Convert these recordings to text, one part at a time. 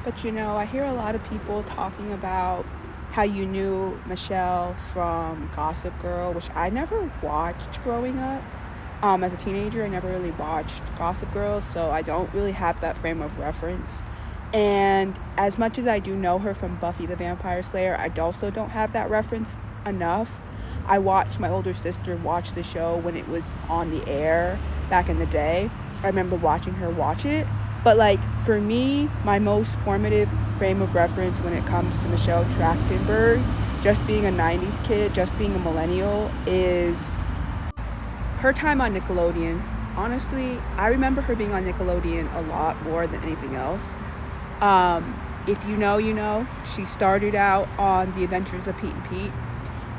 But I hear a lot of people talking about how you knew Michelle from Gossip Girl, which I never watched growing up. As a teenager, I never really watched Gossip Girl, so I don't really have that frame of reference. And as much as I do know her from Buffy the Vampire Slayer, I also don't have that reference enough. I watched my older sister watch the show when it was on the air back in the day. I remember watching her watch it. But for me, my most formative frame of reference when it comes to Michelle Trachtenberg, just being a 90s kid, just being a millennial, is her time on Nickelodeon. Honestly, I remember her being on Nickelodeon a lot more than anything else. If you know, you know. She started out on The Adventures of Pete and Pete,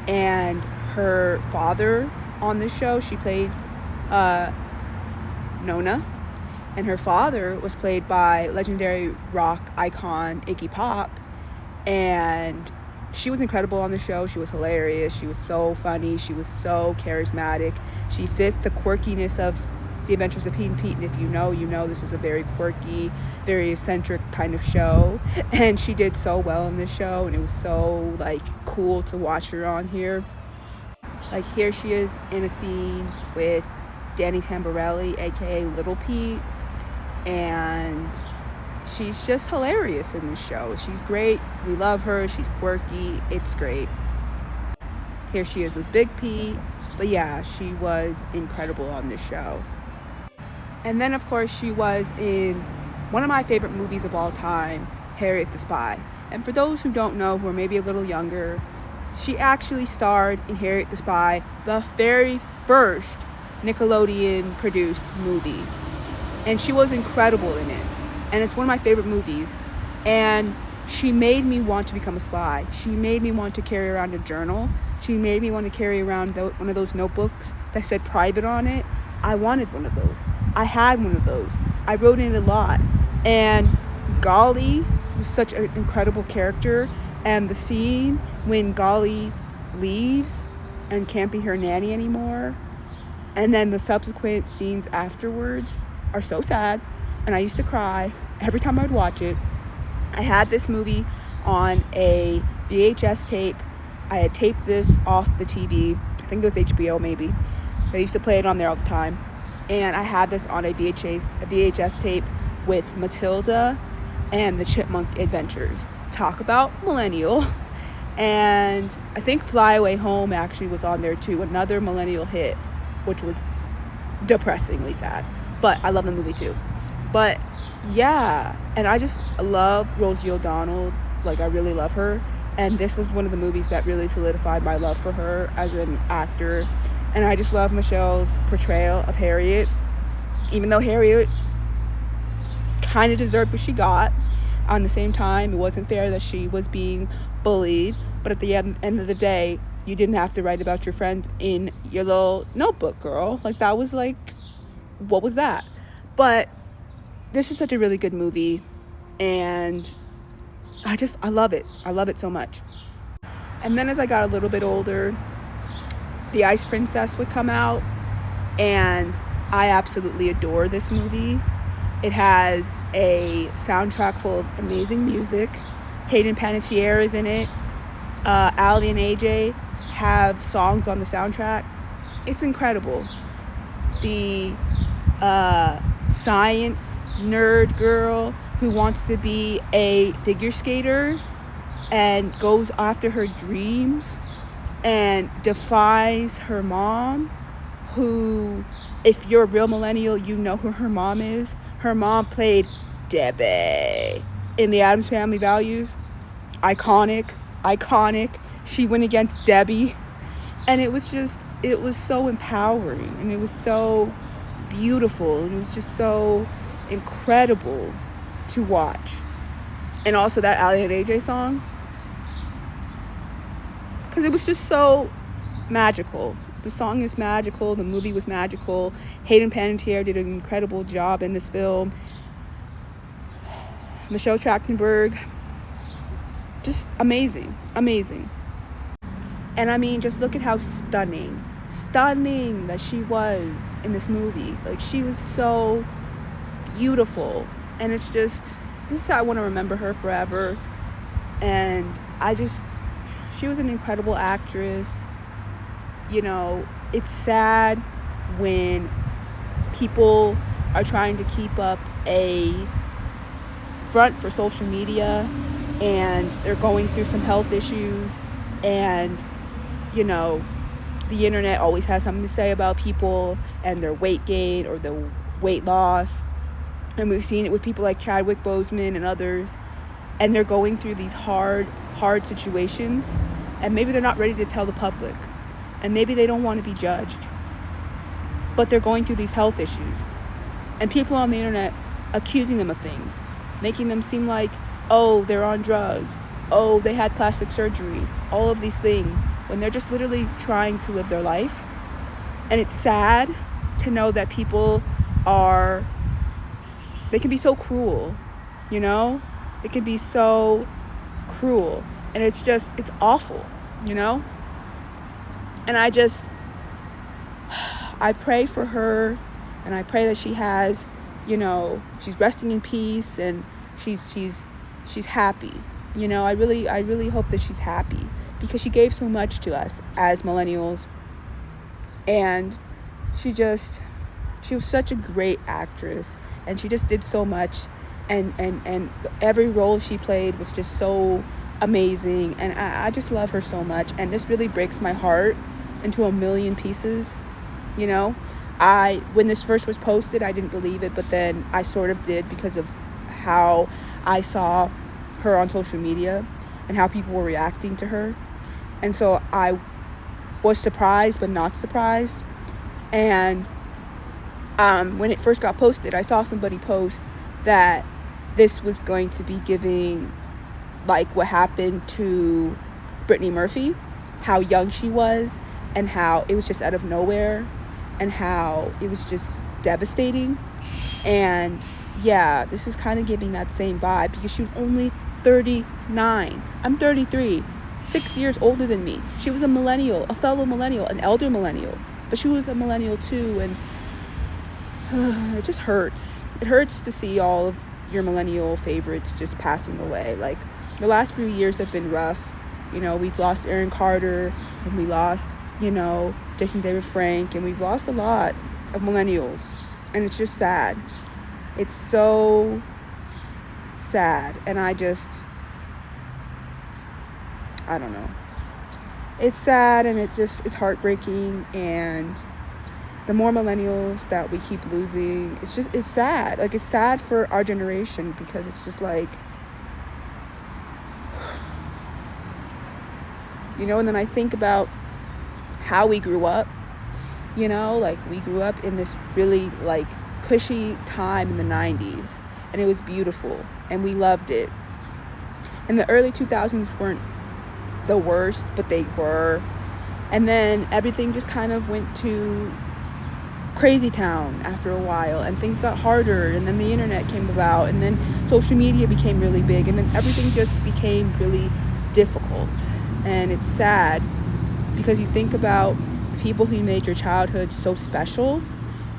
and her father on the show, she played Nona, and her father was played by legendary rock icon Iggy Pop, and she was incredible on the show. She was hilarious. She was so funny. She was so charismatic. She fit the quirkiness of The Adventures of Pete and Pete, and if you know, you know. This is a very quirky, very eccentric kind of show, and she did so well in this show, and it was so cool to watch her on here. Here she is in a scene with Danny Tamborelli, aka Little Pete, and she's just hilarious in this show. She's great. We love her. She's quirky. It's great. Here she is with Big Pete. But yeah, she was incredible on this show. And then, of course, she was in one of my favorite movies of all time, Harriet the Spy. And for those who don't know, who are maybe a little younger, she actually starred in Harriet the Spy, the very first Nickelodeon produced movie. And she was incredible in it. And it's one of my favorite movies. And she made me want to become a spy. She made me want to carry around a journal. She made me want to carry around one of those notebooks that said private on it. I wanted one of those. I had one of those. I wrote in it a lot. And Golly was such an incredible character. And the scene when Golly leaves and can't be her nanny anymore, and then the subsequent scenes afterwards are so sad. And I used to cry every time I would watch it. I had this movie on a VHS tape. I had taped this off the TV. I think it was HBO maybe. They used to play it on there all the time. And I had this on a VHS tape with Matilda and the Chipmunk Adventures. Talk about millennial. And I think Fly Away Home actually was on there too, another millennial hit, which was depressingly sad. But I love the movie too. But yeah, and I just love Rosie O'Donnell. I really love her. And this was one of the movies that really solidified my love for her as an actor. And I just love Michelle's portrayal of Harriet. Even though Harriet kind of deserved what she got, on the same time, it wasn't fair that she was being bullied. But at the end of the day, you didn't have to write about your friend in your little notebook, girl. That was what was that? But this is such a really good movie, and I love it. I love it so much. And then as I got a little bit older, The Ice Princess would come out, and I absolutely adore this movie. It has a soundtrack full of amazing music. Hayden Panettiere is in it. Ali and AJ have songs on the soundtrack. It's incredible. The science nerd girl who wants to be a figure skater and goes after her dreams and defies her mom, who, if you're a real millennial, you know who her mom is. Her mom played Debbie in the Addams Family Values. Iconic. She went against Debbie. And it was so empowering, and it was so beautiful, and it was just so incredible to watch. And also that Ali and AJ song, because it was just so magical. The song is magical. The movie was magical. Hayden Panettiere did an incredible job in this film. Michelle Trachtenberg, just amazing. And I mean, just look at how stunning that she was in this movie. She was so beautiful. And it's just, this is how I want to remember her forever. And she was an incredible actress. You know, it's sad when people are trying to keep up a front for social media and they're going through some health issues, and you know, the internet always has something to say about people and their weight gain or their weight loss. And we've seen it with people like Chadwick Boseman and others, and they're going through these hard situations, and maybe they're not ready to tell the public, and maybe they don't want to be judged, but they're going through these health issues, and people on the internet accusing them of things, making them seem like, oh, they're on drugs, oh, they had plastic surgery, all of these things, when they're just literally trying to live their life. And it's sad to know that people they can be so cruel, you know? It can be so cruel, and it's awful, you know? And I pray for her, and I pray that she has, you know, she's resting in peace, and she's happy. You know, I really hope that she's happy, because she gave so much to us as millennials, and she was such a great actress, and she just did so much, and every role she played was just so amazing, and I just love her so much. And this really breaks my heart into a million pieces. You know, when this first was posted, I didn't believe it, but then I sort of did, because of how I saw her on social media and how people were reacting to her. And so I was surprised but not surprised. And when it first got posted, I saw somebody post that this was going to be giving like what happened to Brittany Murphy, how young she was, and how it was just out of nowhere, and how it was just devastating. And yeah, this is kind of giving that same vibe, because she was only 39. I'm 33, 6 years older than me. She was a millennial, a fellow millennial, an elder millennial, but she was a millennial too. And it just hurts. It hurts to see all of your millennial favorites just passing away. Like, the last few years have been rough. You know, we've lost Aaron Carter, and we lost, you know, Jason David Frank, and we've lost a lot of millennials, and it's just sad. It's so sad, and I don't know. It's sad, and it's heartbreaking, and the more millennials that we keep losing, it's sad. Like, it's sad for our generation, because it's just like, you know. And then I think about how we grew up, you know, like, we grew up in this really like cushy time in the 90s, and it was beautiful, and we loved it. And the early 2000s weren't the worst, but they were. And then everything just kind of went to crazy town after a while, and things got harder, and then the internet came about, and then social media became really big, and then everything just became really difficult. And it's sad, because you think about the people who made your childhood so special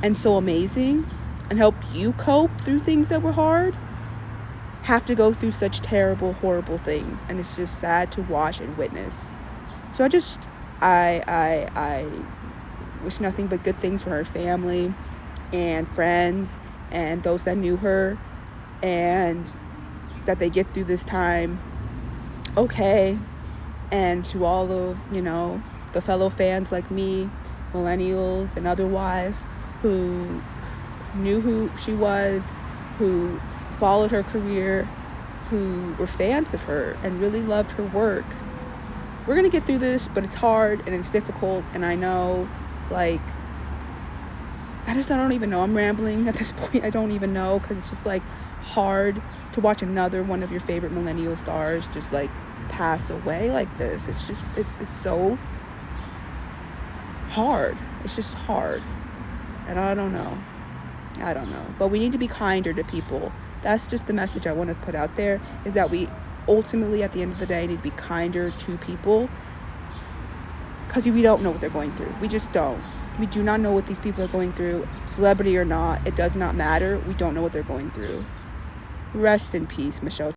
and so amazing and helped you cope through things that were hard, have to go through such terrible, horrible things. And it's just sad to watch and witness. So I wish nothing but good things for her family and friends and those that knew her, and that they get through this time okay. And to all of, you know, the fellow fans like me, millennials and otherwise, who knew who she was, who followed her career, who were fans of her and really loved her work. We're going to get through this, but it's hard and it's difficult. And I know, like, I don't even know. I'm rambling at this point. I don't even know, because it's just like hard to watch another one of your favorite millennial stars just like pass away like this. It's just, it's so hard. It's just hard. And I don't know. But we need to be kinder to people. That's just the message I want to put out there, is that we ultimately, at the end of the day, need to be kinder to people, because we don't know what they're going through. We just don't. We do not know what these people are going through, celebrity or not. It does not matter. We don't know what they're going through. Rest in peace, Michelle.